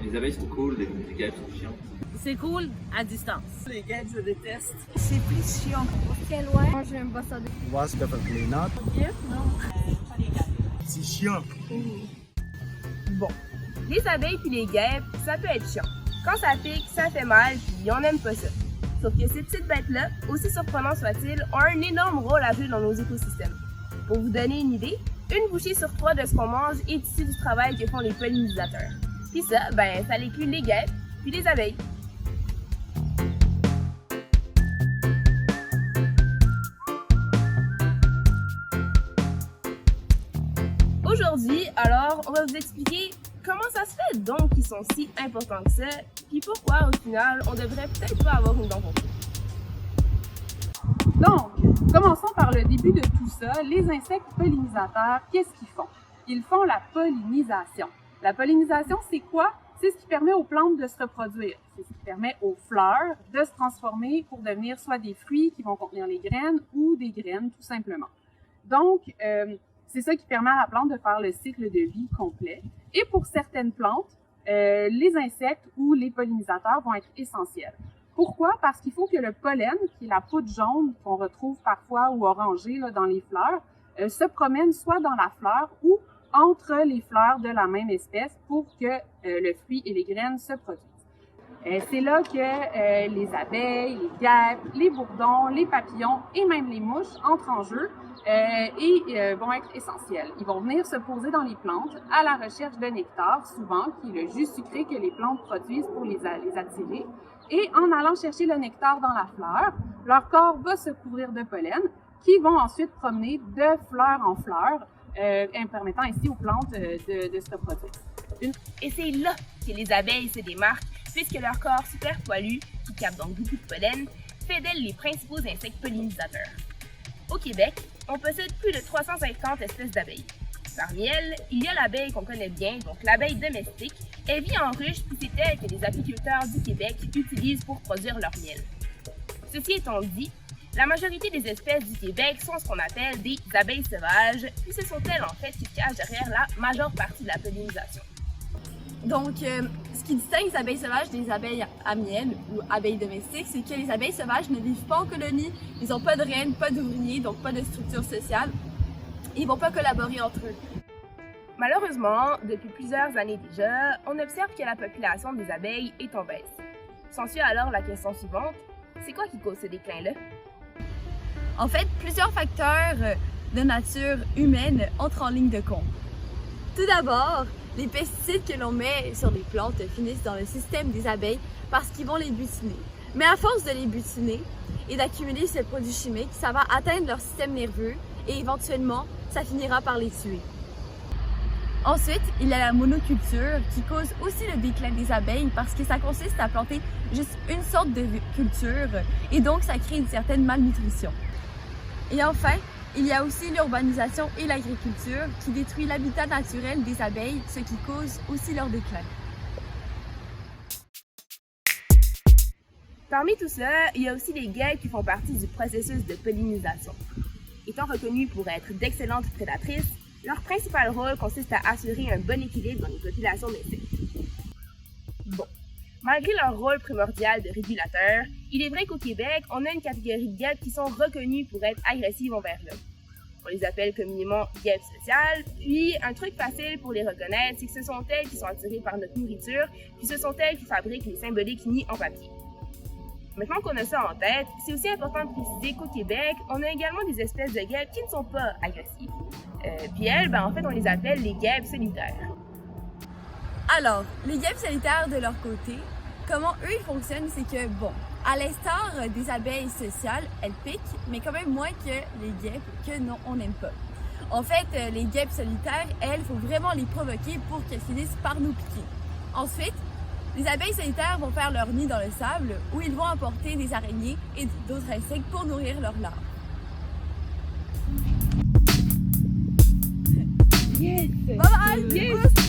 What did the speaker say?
Les abeilles sont cool, les guêpes sont chiantes. C'est cool à distance. Les guêpes, je déteste. C'est plus chiant. Quel ouais? Moi, j'aime pas ça. Was definitely not. C'est chiant. Bon. Les abeilles puis les guêpes, ça peut être chiant. Quand ça pique, ça fait mal, puis on n'aime pas ça. Sauf que ces petites bêtes-là, aussi surprenants soient-ils, ont un énorme rôle à jouer dans nos écosystèmes. Pour vous donner une idée, une bouchée sur 3 de ce qu'on mange est issue du travail que font les pollinisateurs. Puis ça, ça inclut les guêpes puis les abeilles. Aujourd'hui, alors, on va vous expliquer comment ça se fait donc qu'ils sont si importants que ça, puis pourquoi, au final, on devrait peut-être pas avoir une dent pour tout. Donc, commençons par le début de tout ça. Les insectes pollinisateurs, qu'est-ce qu'ils font? Ils font la pollinisation. La pollinisation, c'est quoi? C'est ce qui permet aux plantes de se reproduire. C'est ce qui permet aux fleurs de se transformer pour devenir soit des fruits qui vont contenir les graines ou des graines, tout simplement. Donc, c'est ça qui permet à la plante de faire le cycle de vie complet. Et pour certaines plantes, les insectes ou les pollinisateurs vont être essentiels. Pourquoi? Parce qu'il faut que le pollen, qui est la poudre jaune qu'on retrouve parfois ou orangée là, dans les fleurs, se promène soit dans la fleur ou entre les fleurs de la même espèce pour que le fruit et les graines se produisent. C'est là que les abeilles, les guêpes, les bourdons, les papillons et même les mouches entrent en jeu et vont être essentiels. Ils vont venir se poser dans les plantes à la recherche de nectar, souvent, qui est le jus sucré que les plantes produisent pour les attirer. Et en allant chercher le nectar dans la fleur, leur corps va se couvrir de pollen qui vont ensuite promener de fleur en fleur, permettant ainsi aux plantes de se reproduire. Et c'est là que les abeilles se démarquent, puisque leur corps super poilu, qui capte donc beaucoup de pollen, fait d'elles les principaux insectes pollinisateurs. Au Québec, on possède plus de 350 espèces d'abeilles. Parmi elles, il y a l'abeille qu'on connaît bien, donc l'abeille domestique. Elle vit en ruche, puis c'est elle que les apiculteurs du Québec utilisent pour produire leur miel. Ceci étant dit, la majorité des espèces du Québec sont ce qu'on appelle des abeilles sauvages, puis ce sont elles en fait qui se cachent derrière la majeure partie de la pollinisation. Donc, ce qui distingue les abeilles sauvages des abeilles à miel ou abeilles domestiques, c'est que les abeilles sauvages ne vivent pas en colonie, ils n'ont pas de reine, pas d'ouvriers, donc pas de structure sociale. Ils ne vont pas collaborer entre eux. Malheureusement, depuis plusieurs années déjà, on observe que la population des abeilles est en baisse. S'ensuit alors la question suivante, c'est quoi qui cause ce déclin-là? En fait, plusieurs facteurs de nature humaine entrent en ligne de compte. Tout d'abord, les pesticides que l'on met sur les plantes finissent dans le système des abeilles parce qu'ils vont les butiner. Mais à force de les butiner et d'accumuler ces produits chimiques, ça va atteindre leur système nerveux et éventuellement, ça finira par les tuer. Ensuite, il y a la monoculture qui cause aussi le déclin des abeilles parce que ça consiste à planter juste une sorte de culture et donc ça crée une certaine malnutrition. Et enfin, il y a aussi l'urbanisation et l'agriculture qui détruit l'habitat naturel des abeilles, ce qui cause aussi leur déclin. Parmi tout ça, il y a aussi les guêpes qui font partie du processus de pollinisation. Étant reconnues pour être d'excellentes prédatrices, leur principal rôle consiste à assurer un bon équilibre dans les populations d'insectes. Bon, malgré leur rôle primordial de régulateur, il est vrai qu'au Québec, on a une catégorie de guêpes qui sont reconnues pour être agressives envers l'homme. On les appelle communément guêpes sociales, puis un truc facile pour les reconnaître, c'est que ce sont elles qui sont attirées par notre nourriture, puis ce sont elles qui fabriquent les symboliques nids en papier. Maintenant qu'on a ça en tête, c'est aussi important de préciser qu'au Québec, on a également des espèces de guêpes qui ne sont pas agressives. Puis elles, en fait, on les appelle les guêpes solitaires. Alors, les guêpes solitaires de leur côté, comment eux ils fonctionnent, c'est que bon, à l'instar des abeilles sociales, elles piquent, mais quand même moins que les guêpes que non, on n'aime pas. En fait, les guêpes solitaires, elles, il faut vraiment les provoquer pour qu'elles finissent par nous piquer. Ensuite, les abeilles solitaires vont faire leur nid dans le sable où ils vont apporter des araignées et d'autres insectes pour nourrir leurs larves. Yes! Bye bye! Yes!